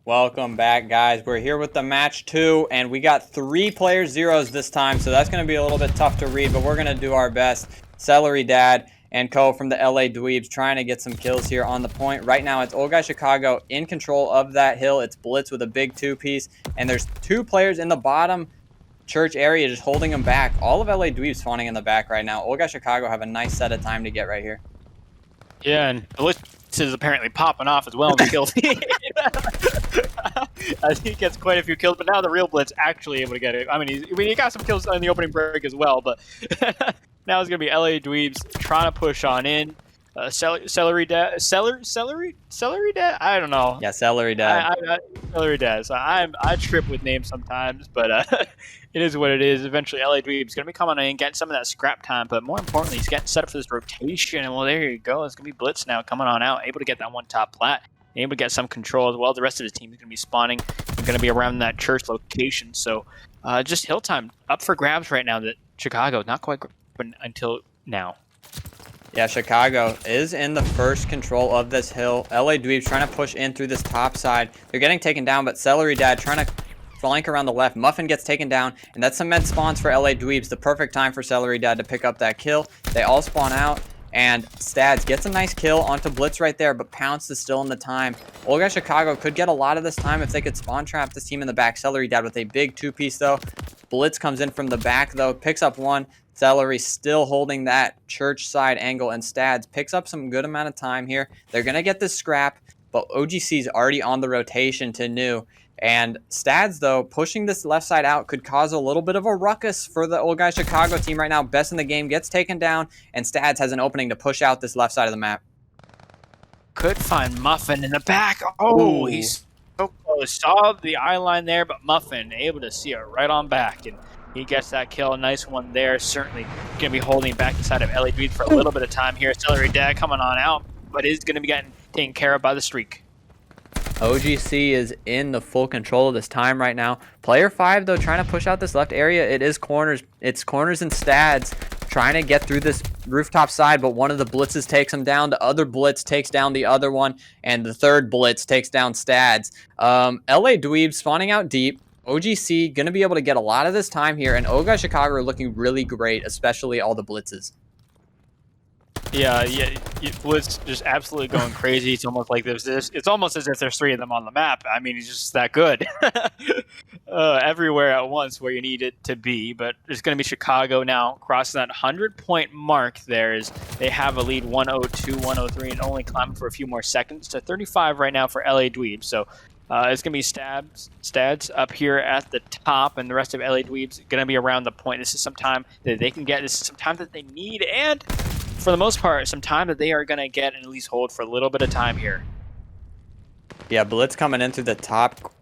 Welcome back, guys. We're here with the match 2, and we got 3 player zeros this time, so that's going to be a little bit tough to read, but we're going to do our best. Celery Dad and Co. from the LA Dweebs trying to get some kills here on the point. Right now, it's Old Guy Chicago in control of that hill. It's Blitz with a big 2-piece, and there's 2 players in the bottom church area just holding them back. All of LA Dweebs spawning in the back right now. Old Guy Chicago have a nice set of time to get right here. Yeah, and Blitz is apparently popping off as well in the kill feed. I think he gets quite a few kills, but now the real Blitz actually able to get it. I mean, he got some kills in the opening break as well, but now it's going to be LA Dweebs trying to push on in. Celery Dad? I don't know. Yeah, Celery Dad. Celery Dad. So I trip with names sometimes, but it is what it is. Eventually, LA Dweeb's going to be coming in, getting some of that scrap time, but more importantly, he's getting set up for this rotation. And well, there you go. It's going to be Blitz now coming on out, able to get that one top plat, able to get some control as well. The rest of his team is going to be spawning and going to be around that church location. So just hill time up for grabs right now. That Chicago not quite until now. Yeah, Chicago is in the first control of this hill. LA Dweebs trying to push in through this top side. They're getting taken down, but Celery Dad trying to flank around the left. Muffin gets taken down, and that's some med spawns for LA Dweebs. The perfect time for Celery Dad to pick up that kill. They all spawn out, and Stads gets a nice kill onto Blitz right there, but Pounce is still in the time. Old Guy Chicago could get a lot of this time if they could spawn trap this team in the back. Celery Dad with a big 2-piece, though. Blitz comes in from the back, though, picks up one. Celery still holding that church side angle, and Stads picks up some good amount of time here. They're going to get this scrap, but OGC is already on the rotation to New. And Stads, though, pushing this left side out could cause a little bit of a ruckus for the Old Guy Chicago team right now. Best in the game gets taken down, and Stads has an opening to push out this left side of the map. Could find Muffin in the back. Oh, Ooh. He's so close. Saw the eye line there, but Muffin able to see it right on back. And he gets that kill. A nice one there. Certainly going to be holding back inside of LA Dweebs for a little bit of time here. Celery Dad coming on out, but is going to be getting taken care of by the streak. OGC is in the full control of this time right now. Player 5, though, trying to push out this left area. It is corners. It's corners and Stads trying to get through this rooftop side, but one of the blitzes takes him down. The other blitz takes down the other one, and the third blitz takes down Stads. LA Dweebs spawning out deep. OGC going to be able to get a lot of this time here, and Old Guy Chicago are looking really great, especially all the blitzes. Yeah, Blitz just absolutely going crazy. It's almost like it's almost as if there's 3 of them on the map. I mean, he's just that good. Everywhere at once where you need it to be. But it's going to be Chicago now crossing that 100-point mark there as they have a lead 102, 103, and only climbing for a few more seconds to 35 right now for LA Dweebs. So it's going to be Stads up here at the top, and the rest of LA Dweebs going to be around the point. This is some time that they can get. This is some time that they need, and for the most part, some time that they are going to get and at least hold for a little bit of time here. Yeah, Blitz coming into the top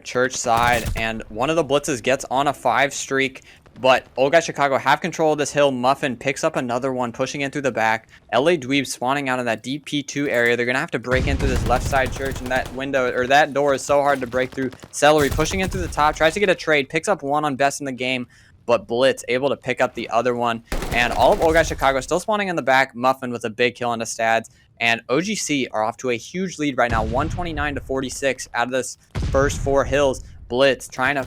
church side, and one of the blitzes gets on a 5 streak, but Old Guy Chicago have control of this hill. Muffin picks up another one, pushing in through the back. LA Dweebs spawning out in that deep P2 area. They're going to have to break into this left side church, and that window, or that door is so hard to break through. Celery pushing in through the top, tries to get a trade, picks up one on best in the game, but Blitz able to pick up the other one. And all of Old Guy Chicago still spawning in the back. Muffin with a big kill into Stads. And OGC are off to a huge lead right now, 129 to 46 out of this first 4 hills. Blitz trying to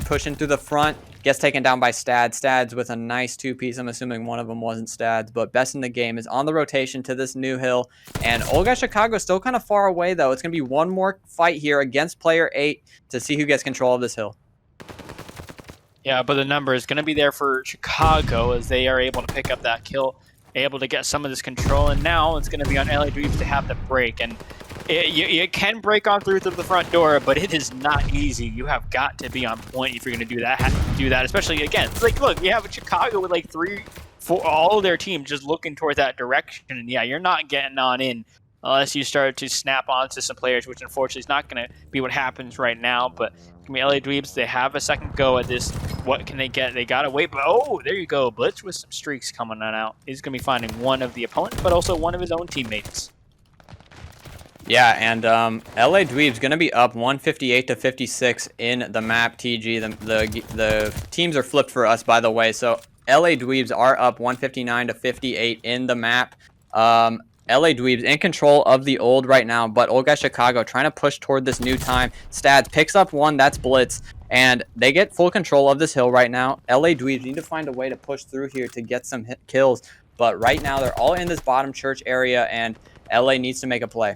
push in through the front. Gets taken down by Stads. Stads with a nice 2-piece. I'm assuming one of them wasn't Stads, but best in the game is on the rotation to this new hill. And Old Guy Chicago is still kind of far away, though. It's going to be one more fight here against player 8 to see who gets control of this hill. Yeah, but the number is going to be there for Chicago as they are able to pick up that kill, able to get some of this control, and now it's going to be on LA Dweebs to have the break. And you can break on through the front door, but it is not easy. You have got to be on point if you're going to do that. Especially again, it's like, look, you have Chicago with like 3, 4, all of their team just looking toward that direction, and yeah, you're not getting on in unless you start to snap onto some players, which unfortunately is not going to be what happens right now. But I mean, LA Dweebs, they have a second go at this. What can they get? They got to wait. But oh, there you go. Blitz with some streaks coming on out. He's going to be finding one of the opponent, but also one of his own teammates. Yeah, and LA Dweebs going to be up 158 to 56 in the map, TG. The teams are flipped for us, by the way. So LA Dweebs are up 159 to 58 in the map. LA Dweebs in control of the old right now, but Old Guy Chicago trying to push toward this new time. Stads picks up one, that's Blitz, and they get full control of this hill right now. LA Dweebs need to find a way to push through here to get some kills, but right now they're all in this bottom church area, and LA needs to make a play.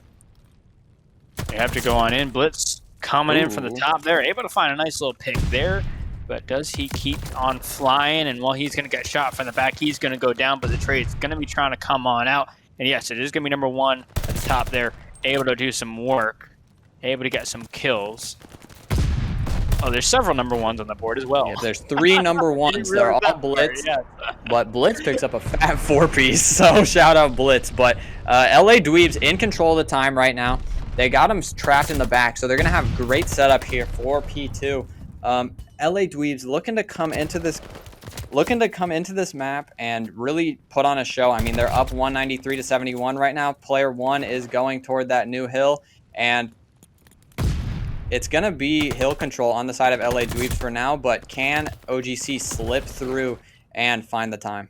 They have to go on in. Blitz coming in from the top there, able to find a nice little pick there. But does he keep on flying? And while he's going to get shot from the back, he's going to go down. But the trade's going to be trying to come on out. And yes, it is going to be number one at the top there, able to do some work, able to get some kills. Oh, there's several number ones on the board as well. Yeah, there's 3 number ones. They're all Blitz, but Blitz picks up a fat 4-piece, so shout out Blitz. But LA Dweebs in control of the time right now. They got him trapped in the back, so they're going to have great setup here for P2. LA Dweebs looking to come into this map and really put on a show. I mean, they're up 193-71 right now. Player 1 is going toward that new hill, and it's going to be hill control on the side of LA Dweebs for now, but can OGC slip through and find the time?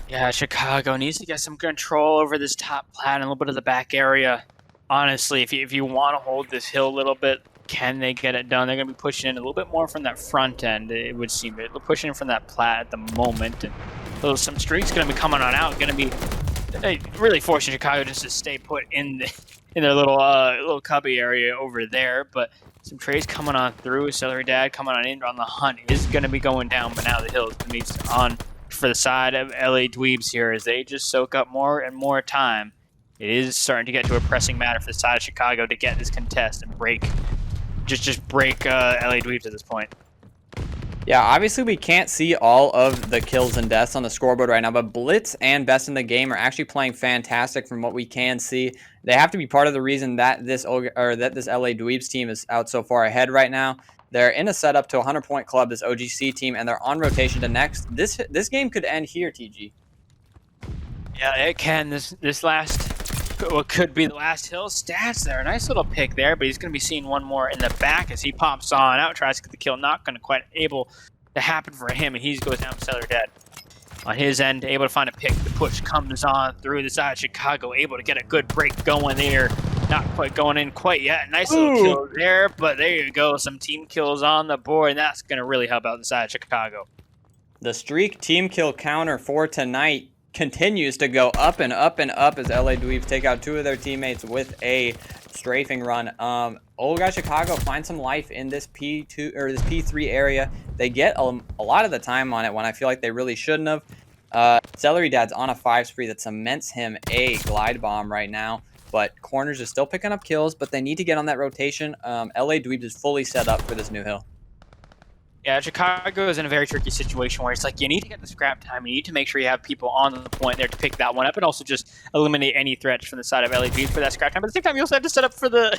Yeah, Chicago needs to get some control over this top plat and a little bit of the back area. Honestly, if you want to hold this hill a little bit, can they get it done? They're going to be pushing in a little bit more from that front end, it would seem. They're pushing in from that plat at the moment. And some streaks going to be coming on out, going to be really forcing Chicago just to stay put in their little cubby area over there. But some trades coming on through. Celery Dad coming on in on the hunt is going to be going down, but now the hill is going to be on for the side of LA Dweebs here as they just soak up more and more time. It is starting to get to a pressing matter for the side of Chicago to get this contest and break LA Dweebs at this point. Yeah, obviously we can't see all of the kills and deaths on the scoreboard right now, but Blitz and Best in the Game are actually playing fantastic from what we can see. They have to be part of the reason that this LA Dweebs team is out so far ahead right now. They're in a setup to a 100-point club, this OGC team, and they're on rotation to next. This game could end here, TG. Yeah, it can. This last, what could be the last hill stats there. A nice little pick there, but he's going to be seeing one more in the back as he pops on out, tries to get the kill. Not going to quite able to happen for him, and he goes down cellar dead. On his end, able to find a pick. The push comes on through the side of Chicago, able to get a good break going there. Not quite going in quite yet. Nice little kill there, but there you go. Some team kills on the board, and that's going to really help out the side of Chicago. The streak team kill counter for tonight continues to go up and up and up as LA Dweebs take out 2 of their teammates with a strafing run. Old Guy Chicago finds some life in this P2 or this P3 area. They get a lot of the time on it when I feel like they really shouldn't have. Celery Dad's on a 5 spree that cements him a glide bomb right now. But Corners is still picking up kills, but they need to get on that rotation. LA Dweebs is fully set up for this new hill. Yeah, Chicago is in a very tricky situation where it's like you need to get the scrap time. You need to make sure you have people on the point there to pick that one up and also just eliminate any threats from the side of LA Dweebs for that scrap time. But at the same time, you also have to set up for the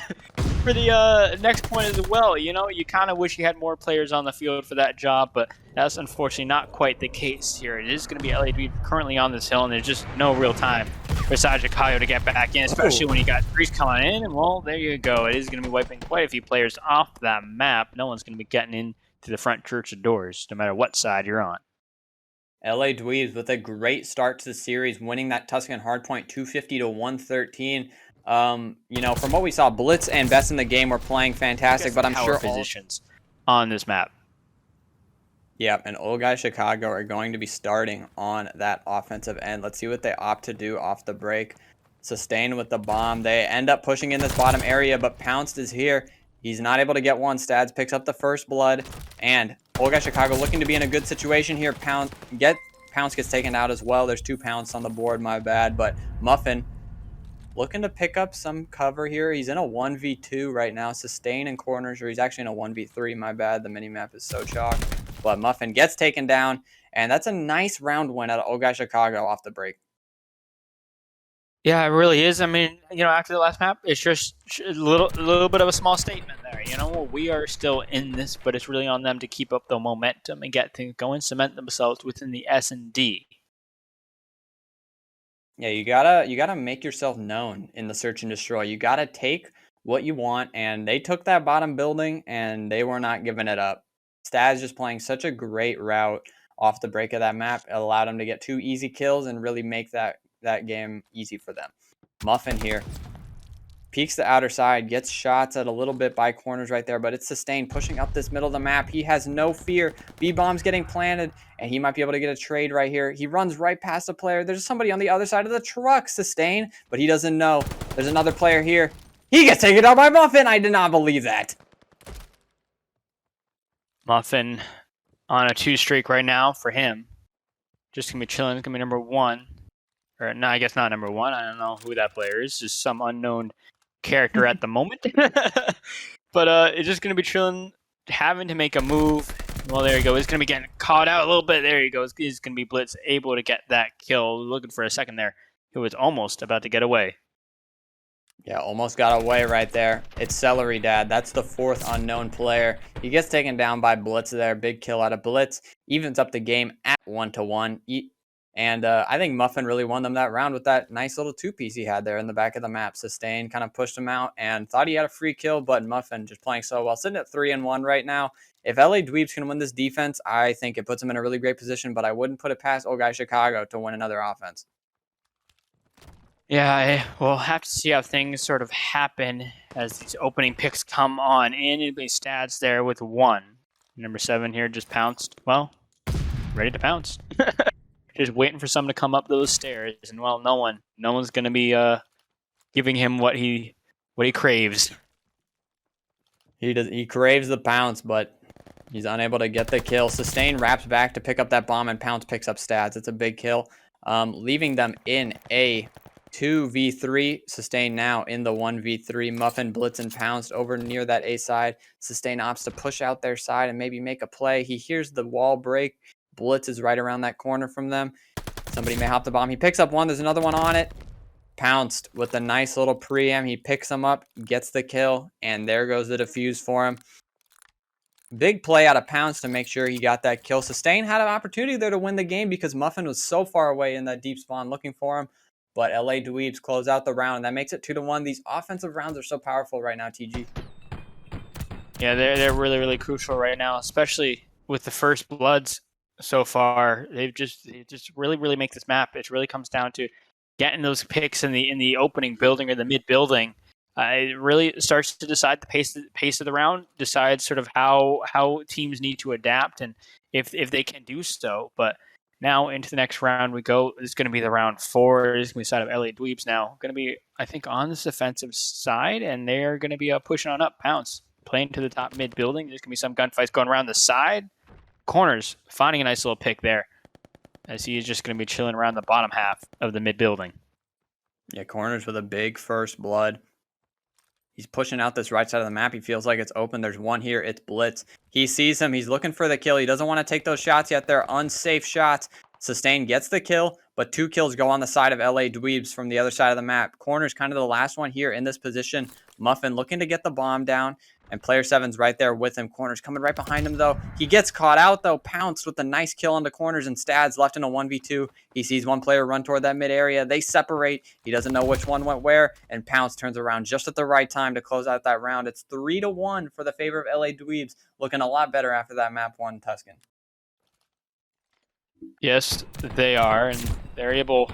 next point as well. You know, you kind of wish you had more players on the field for that job, but that's unfortunately not quite the case here. It is going to be LA Dweebs currently on this hill, and there's just no real time for side Chicago to get back in, especially when you got Grease coming in. And well, there you go. It is going to be wiping quite a few players off that map. No one's going to be getting in to the front church doors, no matter what side you're on. LA Dweebs with a great start to the series, winning that Tuscan hardpoint 250-113. You know, from what we saw, Blitz and Best in the Game were playing fantastic, but I'm sure positions on this map. Yeah, and Old Guy Chicago are going to be starting on that offensive end. Let's see what they opt to do off the break. Sustain with the bomb. They end up pushing in this bottom area, but Pounced is here. He's not able to get one. Stads picks up the first blood, and Old Guy Chicago looking to be in a good situation here. Pounce gets taken out as well. There's 2 Pounce on the board, my bad. But Muffin looking to pick up some cover here. He's in a 1v2 right now. Sustain in Corners, or he's actually in a 1v3, my bad. The minimap is so chalk. But Muffin gets taken down, and that's a nice round win out of Old Guy Chicago off the break. Yeah, it really is. I mean, you know, after the last map, it's just a little bit of a small statement there. You know, we are still in this, but it's really on them to keep up the momentum and get things going, cement themselves within the S&D. Yeah, you gotta make yourself known in the search and destroy. You gotta take what you want, and they took that bottom building, and they were not giving it up. Staz just playing such a great route off the break of that map. It allowed him to get 2 easy kills and really make that that game easy for them. Muffin here peeks the outer side, gets shots at a little bit by corners right there, but it's Sustained pushing up this middle of the map. He has no fear. B-bomb's getting planted, and he might be able to get a trade right here. He runs right past the player. There's somebody on the other side of the truck, Sustained, but he doesn't know. There's another player here. He gets taken out by Muffin. I did not believe that. Muffin on a 2 streak right now for him. Just going to be chilling. It's going to be number 1. Or, no, I guess not number 1. I don't know who that player is. Just some unknown character at the moment. But it's just going to be chilling, having to make a move. Well, there you go. He's going to be getting caught out a little bit. There you go. He's going to be Blitz able to get that kill. Looking for a second there. He was almost about to get away. Yeah, almost got away right there. It's Celery Dad. That's the 4th unknown player. He gets taken down by Blitz there. Big kill out of Blitz. Evens up the game at 1-1. And I think Muffin really won them that round with that nice little 2-piece he had there in the back of the map. Sustained kind of pushed him out and thought he had a free kill, but Muffin just playing so well. Sitting at 3-1 right now. If LA Dweebs can win this defense, I think it puts them in a really great position, but I wouldn't put it past Old Guy Chicago to win another offense. Yeah, we'll have to see how things sort of happen as these opening picks come on in. It'll be stats there with 1. Number 7 here just pounced. Well, ready to pounce. Just waiting for someone to come up those stairs, and well, no one's gonna be giving him what he craves. He craves the pounce, but he's unable to get the kill. Sustained wraps back to pick up that bomb, and Pounce picks up stats. It's a big kill, leaving them in a 2v3. Sustained now in the 1v3. Muffin, Blitz, and Pounced over near that A side. Sustained opts to push out their side and maybe make a play. He hears the wall break. Blitz is right around that corner from them. Somebody may hop the bomb. He picks up one. There's another one on it. Pounced with a nice little preem. He picks him up, gets the kill, and there goes the defuse for him. Big play out of Pounced to make sure he got that kill. Sustained had an opportunity there to win the game because Muffin was so far away in that deep spawn looking for him. But LA Dweebs close out the round, and that makes it 2-1. These offensive rounds are so powerful right now, TG. Yeah, they're really, really crucial right now, especially with the first bloods. So far, they just really, really make this map. It really comes down to getting those picks in the opening building or the mid building. It really starts to decide the pace of the round. Decides sort of how teams need to adapt and if they can do so. But now into the next round we go. It's going to be the round 4. It's going to be the side of LA Dweebs now. Going to be, I think, on this offensive side, and they're going to be pushing on up. Pounce playing to the top mid building. There's going to be some gunfights going around the side. Corners finding a nice little pick there as he is just going to be chilling around the bottom half of the mid building. Yeah, Corners with a big first blood. He's pushing out this right side of the map. He feels like it's open. There's one here. It's Blitz. He sees him. He's looking for the kill. He doesn't want to take those shots yet. They're unsafe shots. Sustained gets the kill, but 2 kills go on the side of LA Dweebs from the other side of the map. Corner's kind of the last one here in this position. Muffin looking to get the bomb down. And player 7's right there with him. Corners coming right behind him, though. He gets caught out, though. Pounced with a nice kill on the Corners, and Stads left in a 1v2. He sees one player run toward that mid area. They separate. He doesn't know which one went where, and Pounce turns around just at the right time to close out that round. It's 3-1 for the favor of LA Dweebs. Looking a lot better after that map 1 Tuscan. Yes, they are, and they're able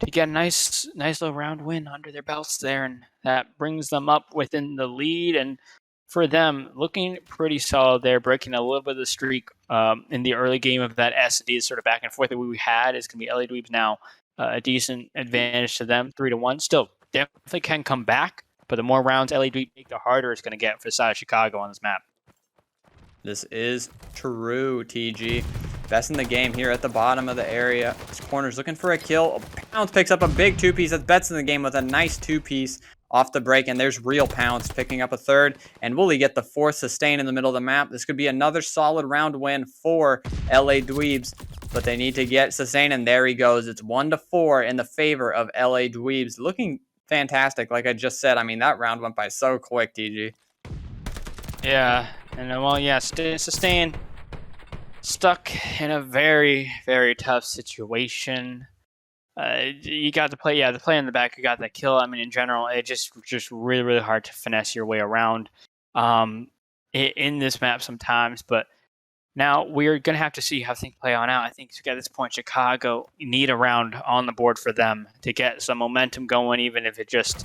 to get a nice little round win under their belts there, and that brings them up within the lead. And for them, looking pretty solid there, breaking a little bit of the streak in the early game of that S&D sort of back and forth that we had. Is going to be LA Dweebs now a decent advantage to them, 3-1. Still, definitely can come back, but the more rounds LA Dweebs make, the harder it's going to get for the side of Chicago on this map. This is true, TG. Best in the game here at the bottom of the area. This Corner's looking for a kill. Pounce picks up a big 2-piece. That's Bets in the game with a nice 2-piece off the break. And there's Real Pounce picking up a 3rd. And will he get the 4th Sustain in the middle of the map? This could be another solid round win for LA Dweebs. But they need to get Sustain. And there he goes. It's 1-4 in the favor of LA Dweebs. Looking fantastic. Like I just said, I mean, that round went by so quick, TG. Yeah. And well, yeah, Sustain stuck in a very, very tough situation. You got to play, the play in the back, you got that kill. I mean, in general, it just really, really hard to finesse your way around in this map sometimes. But Now we're going to have to see how things play on out. I think at this point, Chicago need a round on the board for them to get some momentum going, even if it just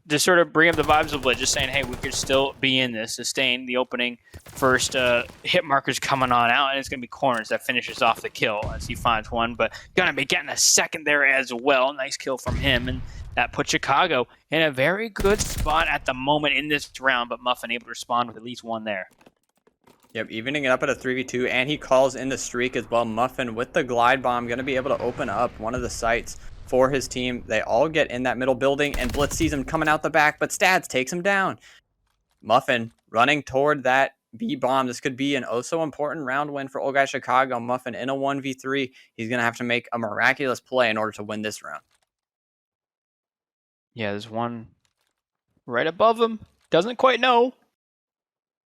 to sort of bring up the vibes of it, just saying, hey, we could still be in this, sustain the opening first hit markers coming on out, and it's going to be corners that finishes off the kill as he finds one, but going to be getting a second there as well. Nice kill from him, and that puts Chicago in a very good spot at the moment in this round, but Muffin able to respond with at least one there. Yep, evening it up at a 3v2, and he calls in the streak as well. Muffin with the glide bomb going to be able to open up one of the sites for his team. They all get in that middle building, and Blitz sees him coming out the back, but Stads takes him down. Muffin running toward that B bomb. This could be an oh-so important round win for Old Guy Chicago. Muffin in a 1v3. He's going to have to make a miraculous play in order to win this round. Yeah, there's one right above him. Doesn't quite know.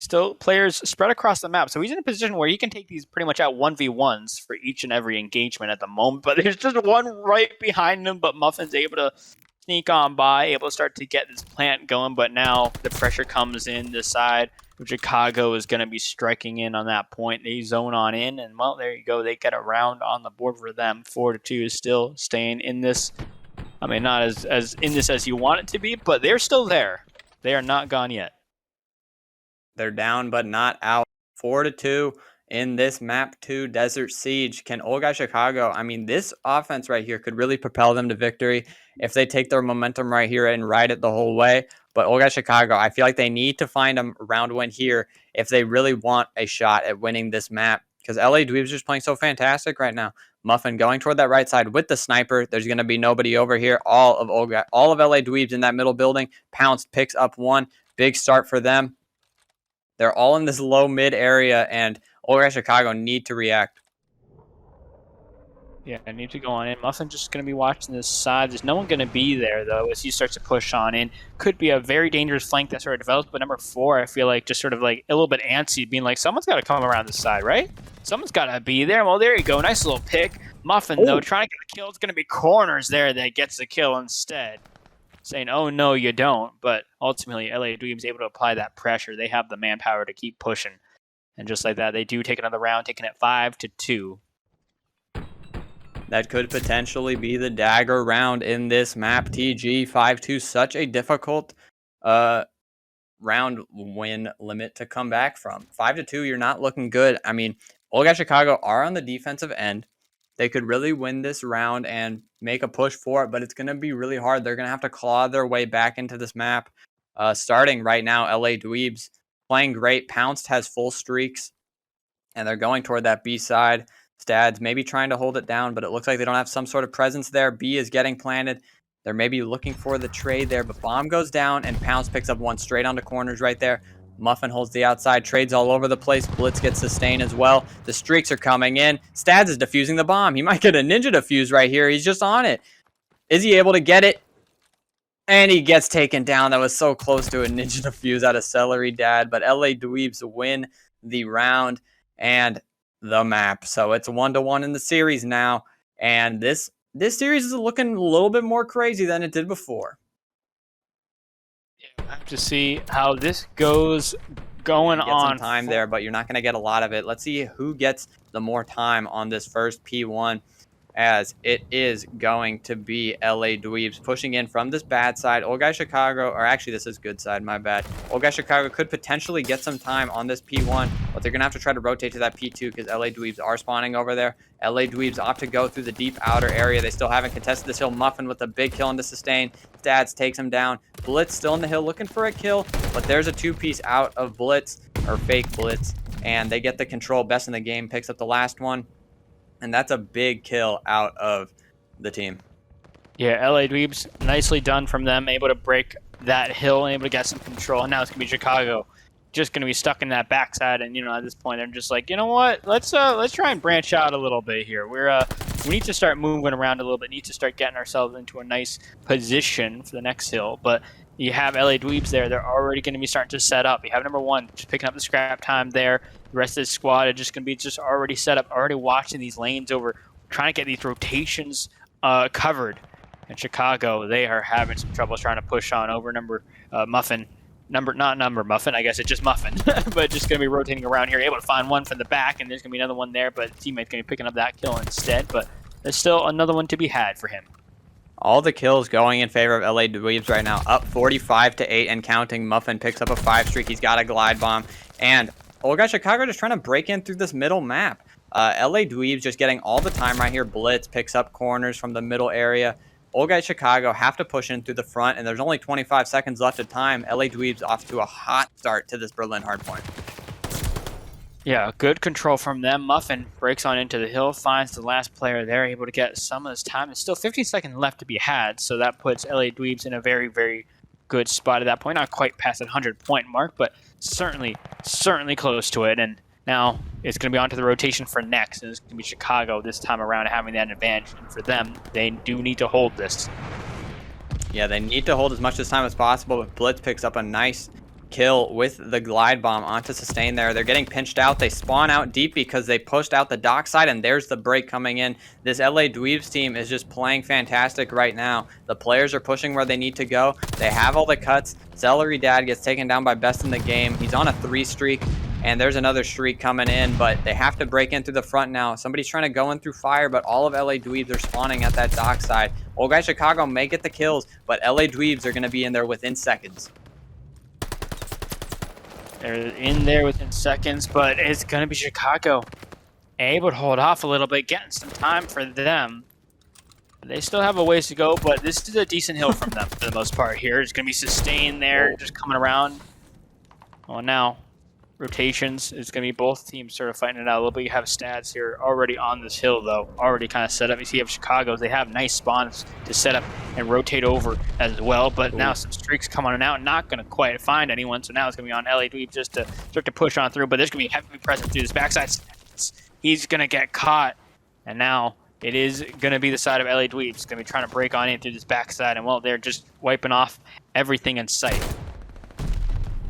Still, players spread across the map. So he's in a position where he can take these pretty much out 1v1s for each and every engagement at the moment. But there's just one right behind him. But Muffin's able to sneak on by, able to start to get this plant going. But now the pressure comes in this side. Chicago is going to be striking in on that point. They zone on in. And, well, there you go. They get a round on the board for them. 4-2 is still staying in this. I mean, not as in this as you want it to be. But they're still there. They are not gone yet. They're down but not out. 4-2 in this map 2 Desert Siege. Can Old Guy Chicago, I mean, this offense right here could really propel them to victory if they take their momentum right here and ride it the whole way. But Old Guy Chicago, I feel like they need to find a round win here if they really want a shot at winning this map, because LA Dweebs is just playing so fantastic right now. Muffin going toward that right side with the sniper. There's going to be nobody over here. All of LA Dweebs in that middle building. Pounced picks up one. Big start for them. They're all in this low-mid area, and Old Guy Chicago need to react. Yeah, I need to go on in. Muffin just going to be watching this side. There's no one going to be there, though, as he starts to push on in. Could be a very dangerous flank that sort of develops, but number 4, I feel like just sort of like a little bit antsy, being like, someone's got to come around this side, right? Someone's got to be there. Well, there you go. Nice little pick. Muffin, though, trying to get the kill. It's going to be corners there that gets the kill instead. Saying, oh, no, you don't. But ultimately, LA Dweebs able to apply that pressure. They have the manpower to keep pushing. And just like that, they do take another round, taking it 5-2. That could potentially be the dagger round in this map. TG 5-2, such a difficult round win limit to come back from. 5-2, you're not looking good. I mean, Old Guy Chicago are on the defensive end. They could really win this round and make a push for it, but it's going to be really hard. They're going to have to claw their way back into this map. Starting right now, LA Dweebs playing great. Pounced has full streaks, and they're going toward that B side. Stads maybe trying to hold it down, but it looks like they don't have some sort of presence there. B is getting planted. They're maybe looking for the trade there, but bomb goes down, and Pounced picks up one straight onto corners right there. Muffin holds the outside, trades all over the place. Blitz gets sustained as well. The streaks are coming in. Stads is defusing the bomb. He might get a ninja defuse right here. He's just on it. Is he able to get it? And he gets taken down. That was so close to a ninja defuse out of Celery Dad. But LA Dweebs win the round and the map. So it's 1-1 in the series now. And this series is looking a little bit more crazy than it did before. We'll have to see how this goes going on. Some time there, but you're not going to get a lot of it. Let's see who gets the more time on this first P1, as it is going to be LA Dweebs pushing in from this bad side. Old Guy Chicago, or actually this is good side, my bad. Old Guy Chicago could potentially get some time on this P1, but they're going to have to try to rotate to that P2 because LA Dweebs are spawning over there. LA Dweebs opt to go through the deep outer area. They still haven't contested this hill. Muffin with a big kill into sustain. Stats takes him down. Blitz still in the hill looking for a kill, but there's a 2-piece out of Blitz, or fake Blitz, and they get the control. Best in the game picks up the last one. And that's a big kill out of the team. Yeah, LA Dweebs, nicely done from them. Able to break that hill, able to get some control. And now it's going to be Chicago. Just going to be stuck in that backside. And, at this point, they're just like, you know what? Let's try and branch out a little bit here. We need to start moving around a little bit. Need to start getting ourselves into a nice position for the next hill. But you have LA Dweebs there. They're already going to be starting to set up. You have number 1 just picking up the scrap time there. The rest of the squad are just going to be just already set up, already watching these lanes over, trying to get these rotations covered. In Chicago, they are having some trouble trying to push on over. Muffin not number Muffin, I guess it's just Muffin, but just gonna be rotating around here, able to find one from the back, and there's gonna be another one there, but teammate's gonna be picking up that kill instead. But there's still another one to be had for him. All the kills going in favor of LA Dweebs right now, up 45-8 and counting. Muffin picks up a 5 streak. He's got a glide bomb, and Old Guy Chicago just trying to break in through this middle map. LA Dweebs just getting all the time right here. Blitz picks up corners from the middle area. Old Guy Chicago have to push in through the front, and there's only 25 seconds left of time. LA Dweebs off to a hot start to this Berlin hardpoint. Yeah, good control from them. Muffin breaks on into the hill, finds the last player there, able to get some of this time. There's still 15 seconds left to be had, so that puts LA Dweebs in a very, very good spot at that point. Not quite past that 100-point mark, but certainly close to it. And now it's going to be on to the rotation for next, and it's going to be Chicago this time around having that advantage. And for them, they do need to hold this. Yeah, they need to hold as much this time as possible, but Blitz picks up a nice kill with the glide bomb onto Sustain there. They're getting pinched out. They spawn out deep because they pushed out the dock side, and there's the break coming in. This LA Dweebs team is just playing fantastic right now. The players are pushing where they need to go. They have all the cuts. Celery Dad gets taken down by Best in the Game. He's on a 3 streak, and there's another streak coming in, but they have to break in through the front now. Somebody's trying to go in through fire, but all of LA Dweebs are spawning at that dock side. Old Guy Chicago may get the kills, but LA Dweebs are going to be in there within seconds. They're in there within seconds, but it's going to be Chicago able to hold off a little bit, getting some time for them. They still have a ways to go, but this is a decent hill from them for the most part here. It's going to be Sustained there, just coming around. Well, now, rotations. It's going to be both teams sort of fighting it out a little bit. You have stats here already on this hill, though, already kind of set up. You see, you have Chicago's. They have nice spawns to set up and rotate over as well, but now some streaks come on and out. Not going to quite find anyone, so now it's going to be on LA Dweeb just to start to push on through, but there's going to be heavy presence through this backside. He's going to get caught, and now it is going to be the side of LA Dweeb. It's going to be trying to break on in through this backside, and well, they're just wiping off everything in sight.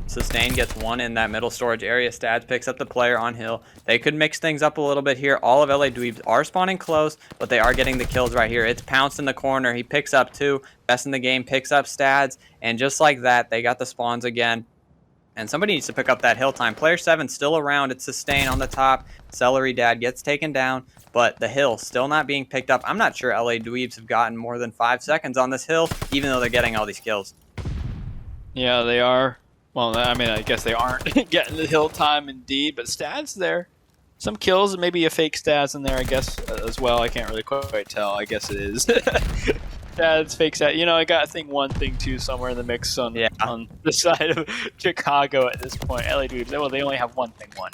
Sustain gets one in that middle storage area. Stads picks up the player on hill. They could mix things up a little bit here. All of LA Dweebs are spawning close, but they are getting the kills right here. It's Pounced in the corner. He picks up 2. Best in the Game picks up Stads, and just like that, they got the spawns again. And somebody needs to pick up that hill time. Player 7 still around. It's Sustain on the top. Celery Dad gets taken down, but the hill still not being picked up. I'm not sure LA Dweebs have gotten more than 5 seconds on this hill, even though they're getting all these kills. Yeah, they are. Well, I mean, I guess they aren't getting the hill time indeed, but stats there. Some kills, maybe a fake stats in there, I guess, as well. I can't really quite tell. I guess it is. Stats, fake stats. You know, I got thing 1, thing 2 somewhere in the mix on the side of Chicago at this point. LA Dweebs, well, they only have 1, thing 1.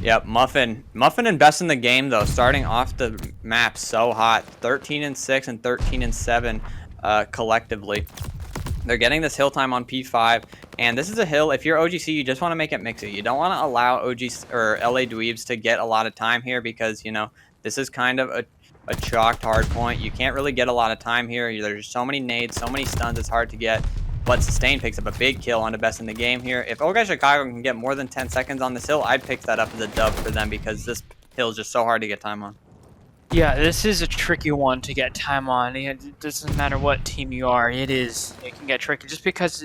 Yep, Muffin and Best in the Game, though, starting off the map so hot. 13-6 and 13-7 collectively. They're getting this hill time on P5, and this is a hill. If you're OGC, you just want to make it mixy. You don't want to allow OGC or LA Dweebs to get a lot of time here because, you know, this is kind of a chalked hard point. You can't really get a lot of time here. There's so many nades, so many stuns, it's hard to get. But Sustain picks up a big kill on the Best in the Game here. If Old Guy Chicago can get more than 10 seconds on this hill, I'd pick that up as a dub for them because this hill is just so hard to get time on. Yeah, this is a tricky one to get time on. It doesn't matter what team you are. It can get tricky just because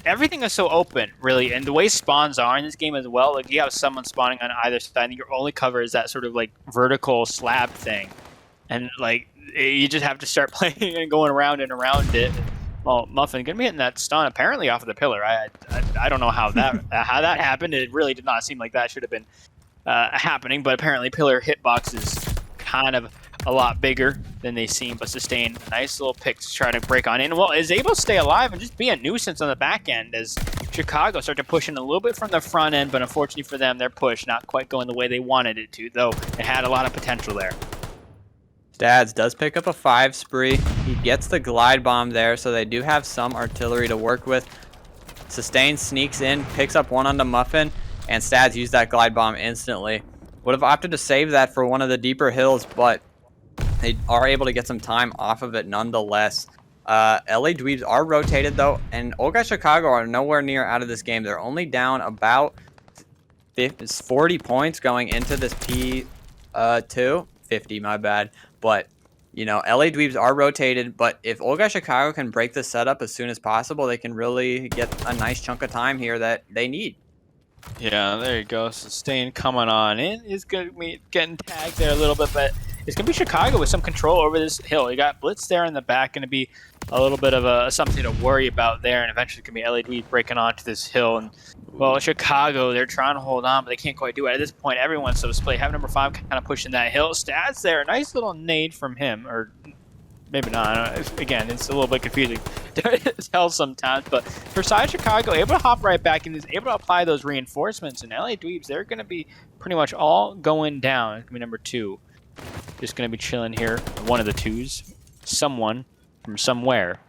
everything is so open, really, and the way spawns are in this game as well. Like you have someone spawning on either side, and your only cover is that sort of like vertical slab thing, and like you just have to start playing and going around and around it. Well, Muffin gonna be hitting that stun apparently off of the pillar. I don't know how that happened. It really did not seem like that should have been happening, but apparently pillar hitbox is kind of a lot bigger than they seem, but Sustain a nice little pick to try to break on in. Well, is able to stay alive and just be a nuisance on the back end as Chicago start to push in a little bit from the front end, but unfortunately for them, their push not quite going the way they wanted it to, though it had a lot of potential there. Stads does pick up a 5 spree. He gets the glide bomb there, so they do have some artillery to work with. Sustain sneaks in, picks up one onto Muffin, and Stads used that glide bomb instantly. Would have opted to save that for one of the deeper hills, but they are able to get some time off of it nonetheless. LA Dweebs are rotated, though, and Old Guy Chicago are nowhere near out of this game. They're only down about 40 points going into this P2. 50, my bad. But You know, LA Dweebs are rotated, but if Old Guy Chicago can break this setup as soon as possible, they can really get a nice chunk of time here that they need. Yeah, there you go. Sustain coming on in. Is going to be getting tagged there a little bit, but it's going to be Chicago with some control over this hill. You got Blitz there in the back, going to be a little bit of something to worry about there, and eventually it's going to be LAD breaking onto this hill. And well, Chicago, they're trying to hold on, but they can't quite do it. At this point, everyone's so to play. Have number 5 kind of pushing that hill. Stats there, a nice little nade from him, or maybe not. I don't know. Again, it's a little bit confusing to tell sometimes, but for side Chicago, able to hop right back in, is able to apply those reinforcements, and LA Dweebs, they're going to be pretty much all going down. It's going to be number 2. Just going to be chilling here, one of the 2s. Someone from somewhere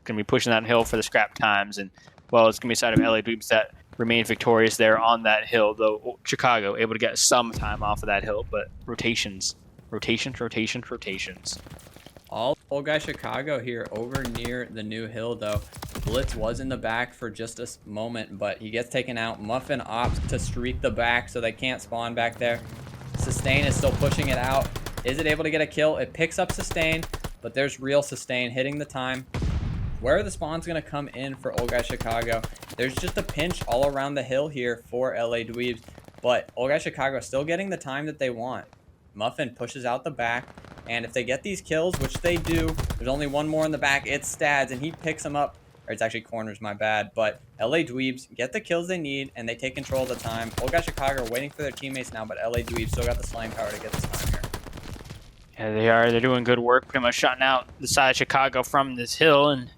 going to be pushing that hill for the scrap times, and well, it's going to be a side of LA Dweebs that remain victorious there on that hill, though Chicago able to get some time off of that hill, but rotations. All Old Guy Chicago here over near the new hill, though. Blitz was in the back for just a moment, but he gets taken out. Muffin opts to streak the back, so they can't spawn back there. Sustain is still pushing it out. Is it able to get a kill? It picks up Sustain, but there's real Sustain hitting the time. Where are the spawns going to come in for Old Guy Chicago? There's just a pinch all around the hill here for LA Dweebs, but Old Guy Chicago is still getting the time that they want. Muffin pushes out the back, and if they get these kills, which they do, there's only one more in the back. It's Stads, and he picks them up. Or it's actually Corners, my bad. But LA Dweebs get the kills they need, and they take control of the time. Old Guy Chicago are waiting for their teammates now, but LA Dweebs still got the slaying power to get this time here. Yeah, they are. They're doing good work, pretty much shutting out the side of Chicago from this hill, and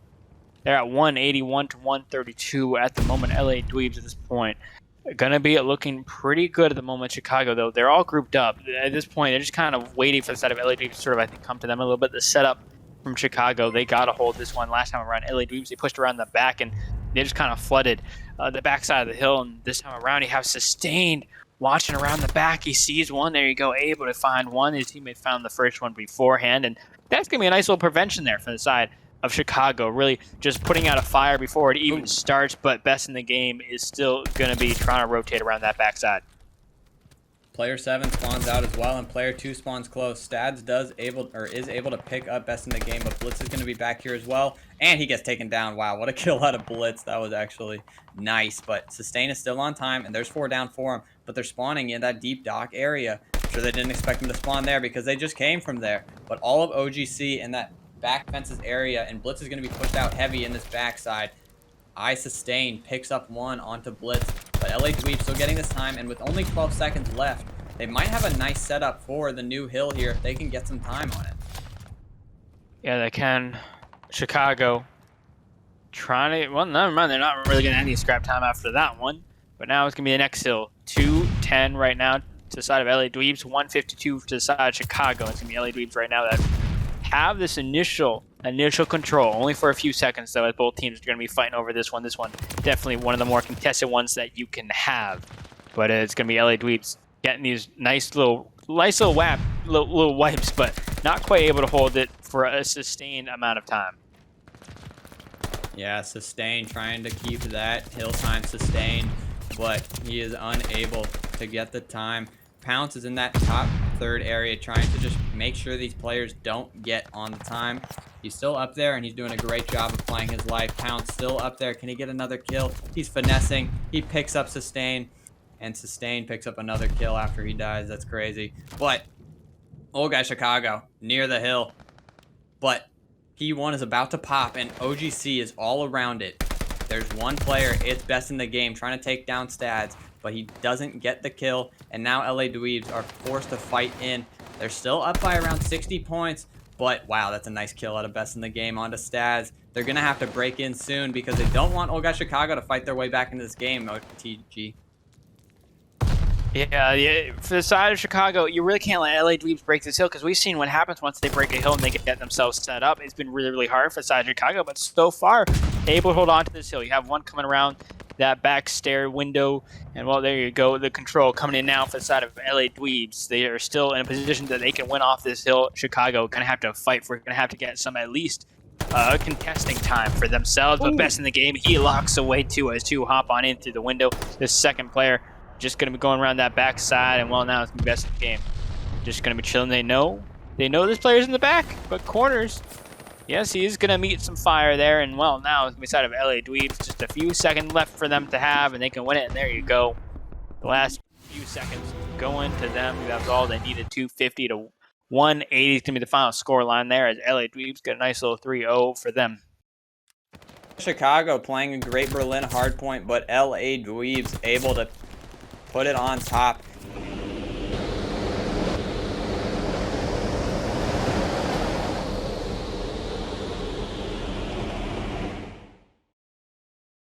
they're at 181 to 132 at the moment. LA Dweebs at this point gonna be looking pretty good at the moment. Chicago, though, they're all grouped up at this point. They're just kind of waiting for the side of LA Dweebs to sort of, I think, come to them a little bit. The setup from Chicago, they got to hold this one. Last time around, LA Dweebs, they pushed around the back, and they just kind of flooded the backside of the hill. And this time around, you have Sustained watching around the back. He sees one. There you go, able to find one. His teammate found the first one beforehand, and that's gonna be a nice little prevention there for the side of Chicago, really just putting out a fire before it even starts, but best in the game is still going to be trying to rotate around that backside. Player 7 spawns out as well, and player 2 spawns close. Stads is able to pick up best in the game, but Blitz is going to be back here as well, and he gets taken down. Wow, what a kill out of Blitz. That was actually nice, but Sustain is still on time, and there's 4 down for him, but they're spawning in that deep dock area. I'm sure they didn't expect him to spawn there because they just came from there, but all of OGC in that back fences area, and Blitz is going to be pushed out heavy in this backside. Sustain picks up one onto Blitz, but LA Dweeb still getting this time, and with only 12 seconds left, they might have a nice setup for the new hill here if they can get some time on it. Yeah, they can. Chicago trying to, well, never mind, they're not really getting any scrap time after that one, but now it's going to be the next hill. 210 right now to the side of LA Dweebs, 152 to the side of Chicago. It's going to be LA Dweebs right now that have this initial control, only for a few seconds, though, as both teams are going to be fighting over this one. This one, definitely one of the more contested ones that you can have. But it's going to be LA Dweebs getting these nice little wipes, but not quite able to hold it for a sustained amount of time. Yeah, Sustain trying to keep that hill time sustained, but he is unable to get the time. Pounce is in that top third area trying to just make sure these players don't get on the time. He's still up there, and he's doing a great job of playing his life. Pounce still up there. Can he get another kill? He's finessing. He picks up Sustain, and Sustain picks up another kill after he dies. That's crazy. But Old Guy Chicago near the hill, but P1 is about to pop, and OGC is all around it. There's one player, it's best in the game, trying to take down Stads, but he doesn't get the kill, and now LA Dweebs are forced to fight in. They're still up by around 60 points, but wow, that's a nice kill out of best in the game onto Stads. They're going to have to break in soon because they don't want Old Guy Chicago to fight their way back into this game, OTG. Yeah, for the side of Chicago, you really can't let LA Dweebs break this hill, because we've seen what happens once they break a hill and they get themselves set up. It's been really, really hard for the side of Chicago, but so far, able to hold on to this hill. You have one coming around that back stair window, and well, there you go. The control coming in now for the side of LA Dweebs. They are still in a position that they can win off this hill. Chicago going to have to fight for it, going to have to get some at least contesting time for themselves, but best in the game, he locks away two as two hop on in through the window. This second player just going to be going around that backside, and well, now it's going to be best in the game. Just going to be chilling. They know They know this player's in the back, but corners. Yes, he is going to meet some fire there, and well, now it's beside of LA Dweebs. Just a few seconds left for them to have, and they can win it, and there you go. The last few seconds going to them. That's all they needed, 250 to 180 is going to be the final score line there, as LA Dweebs get a nice little 3-0 for them. Chicago playing a great Berlin hardpoint, but LA Dweebs able to put it on top.